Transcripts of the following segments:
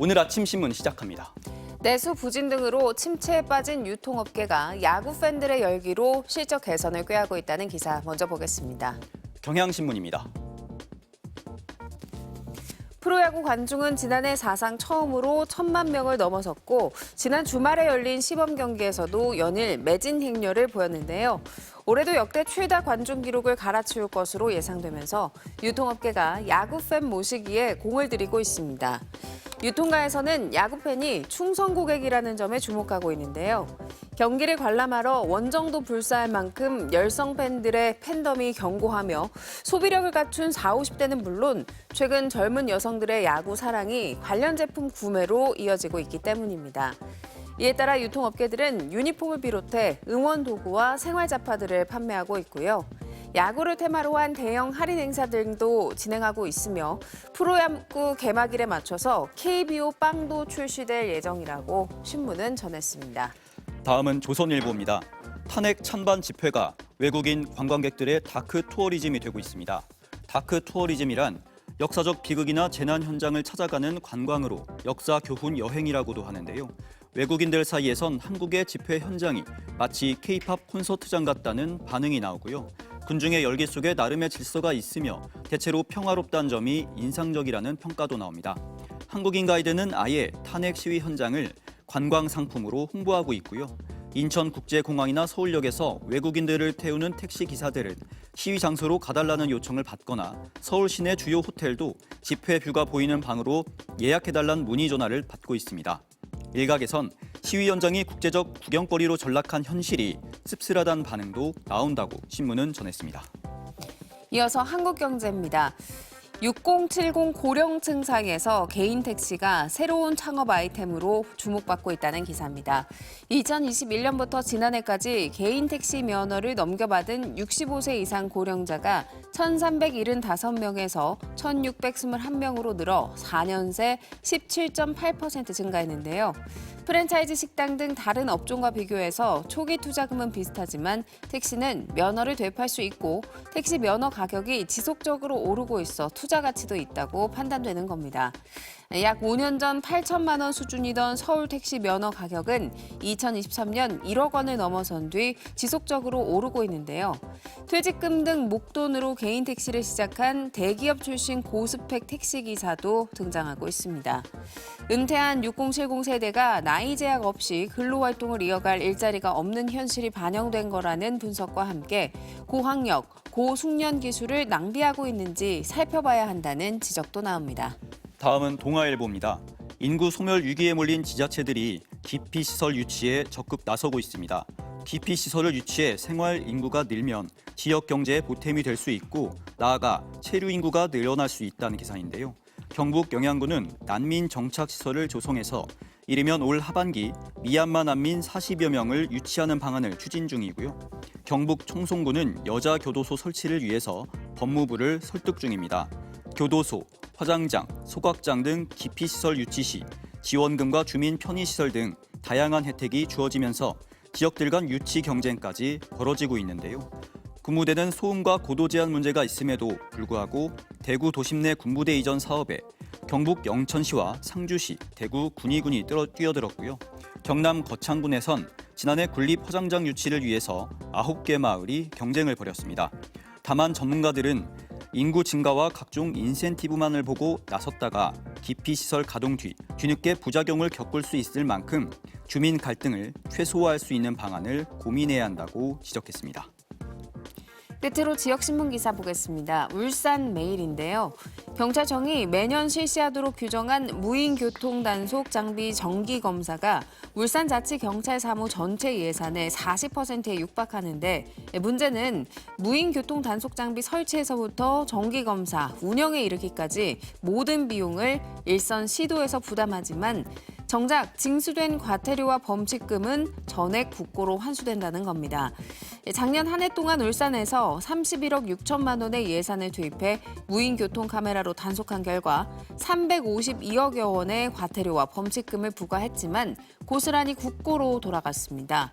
오늘 아침 신문 시작합니다. 내수 부진 등으로 침체에 빠진 유통업계가 야구 팬들의 열기로 실적 개선을 꾀하고 있다는 기사 먼저 보겠습니다. 경향신문입니다. 프로야구 관중은 지난해 사상 처음으로 1,000만 명을 넘어섰고 지난 주말에 열린 시범 경기에서도 연일 매진 행렬을 보였는데요. 올해도 역대 최다 관중 기록을 갈아치울 것으로 예상되면서 유통업계가 야구 팬 모시기에 공을 들이고 있습니다. 유통가에서는 야구 팬이 충성 고객이라는 점에 주목하고 있는데요. 경기를 관람하러 원정도 불사할 만큼 열성 팬들의 팬덤이 견고하며 소비력을 갖춘 40, 50대는 물론 최근 젊은 여성들의 야구 사랑이 관련 제품 구매로 이어지고 있기 때문입니다. 이에 따라 유통업계들은 유니폼을 비롯해 응원 도구와 생활 잡화들을 판매하고 있고요. 야구를 테마로 한 대형 할인 행사 등도 진행하고 있으며 프로야구 개막일에 맞춰서 KBO 빵도 출시될 예정이라고 신문은 전했습니다. 다음은 조선일보입니다. 탄핵 찬반 집회가 외국인 관광객들의 다크 투어리즘이 되고 있습니다. 다크 투어리즘이란 역사적 비극이나 재난 현장을 찾아가는 관광으로 역사 교훈 여행이라고도 하는데요. 외국인들 사이에선 한국의 집회 현장이 마치 K-팝 콘서트장 같다는 반응이 나오고요. 군중의 열기 속에 나름의 질서가 있으며 대체로 평화롭다는 점이 인상적이라는 평가도 나옵니다. 한국인 가이드는 아예 탄핵 시위 현장을 관광 상품으로 홍보하고 있고요. 인천국제공항이나 서울역에서 외국인들을 태우는 택시 기사들은 시위 장소로 가달라는 요청을 받거나 서울 시내 주요 호텔도 집회 뷰가 보이는 방으로 예약해달라는 문의 전화를 받고 있습니다. 일각에선 시위 현장이 국제적 구경거리로 전락한 현실이 씁쓸하다는 반응도 나온다고 신문은 전했습니다. 이어서 한국경제입니다. 6070 고령층 사이에서 개인 택시가 새로운 창업 아이템으로 주목받고 있다는 기사입니다. 2021년부터 지난해까지 개인 택시 면허를 넘겨받은 65세 이상 고령자가 1,375명에서 1,621명으로 늘어 4년 새 17.8% 증가했는데요. 프랜차이즈 식당 등 다른 업종과 비교해서 초기 투자금은 비슷하지만 택시는 면허를 되팔 수 있고 택시 면허 가격이 지속적으로 오르고 있어 투자 가치도 있다고 판단되는 겁니다. 약 5년 전 8천만 원 수준이던 서울 택시 면허 가격은 2023년 1억 원을 넘어선 뒤 지속적으로 오르고 있는데요. 퇴직금 등 목돈으로 개인 택시를 시작한 대기업 출신 고스펙 택시기사도 등장하고 있습니다. 은퇴한 6070 세대가 나이 제약 없이 근로활동을 이어갈 일자리가 없는 현실이 반영된 거라는 분석과 함께 고학력, 고숙련 기술을 낭비하고 있는지 살펴봐야 한다는 지적도 나옵니다. 다음은 동아일보입니다. 인구 소멸 위기에 몰린 지자체들이 기피시설 유치에 적극 나서고 있습니다. 기피시설을 유치해 생활 인구가 늘면 지역 경제에 보탬이 될 수 있고 나아가 체류 인구가 늘어날 수 있다는 기사인데요. 경북 영양군은 난민 정착시설을 조성해서 이르면 올 하반기 미얀마 난민 40여 명을 유치하는 방안을 추진 중이고요. 경북 청송군은 여자 교도소 설치를 위해서 법무부를 설득 중입니다. 교도소, 화장장, 소각장 등 기피시설 유치 시 지원금과 주민 편의시설 등 다양한 혜택이 주어지면서 지역들 간 유치 경쟁까지 벌어지고 있는데요. 군부대는 소음과 고도 제한 문제가 있음에도 불구하고 대구 도심 내 군부대 이전 사업에 경북 영천시와 상주시, 대구 군위군이 뛰어들었고요. 경남 거창군에선 지난해 군립 화장장 유치를 위해서 9개 마을이 경쟁을 벌였습니다. 다만 전문가들은 인구 증가와 각종 인센티브만을 보고 나섰다가 기피시설 가동 뒤 뒤늦게 부작용을 겪을 수 있을 만큼 주민 갈등을 최소화할 수 있는 방안을 고민해야 한다고 지적했습니다. 끝으로 지역신문 기사 보겠습니다. 울산 메일인데요. 경찰청이 매년 실시하도록 규정한 무인교통단속 장비 정기검사가 울산자치경찰사무 전체 예산의 40%에 육박하는데 문제는 무인교통단속 장비 설치에서부터 정기검사, 운영에 이르기까지 모든 비용을 일선 시도에서 부담하지만 정작 징수된 과태료와 범칙금은 전액 국고로 환수된다는 겁니다. 작년 한 해 동안 울산에서 31억 6천만 원의 예산을 투입해 무인 교통 카메라로 단속한 결과 352억여 원의 과태료와 범칙금을 부과했지만 고스란히 국고로 돌아갔습니다.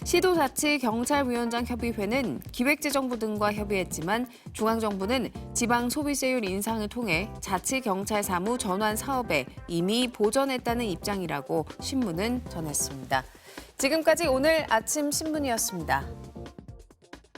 시도자치경찰위원장 협의회는 기획재정부 등과 협의했지만 중앙정부는 지방 소비세율 인상을 통해 자치경찰 사무 전환 사업에 이미 보전했다는 입장이라고 신문은 전했습니다. 지금까지 오늘 아침 신문이었습니다.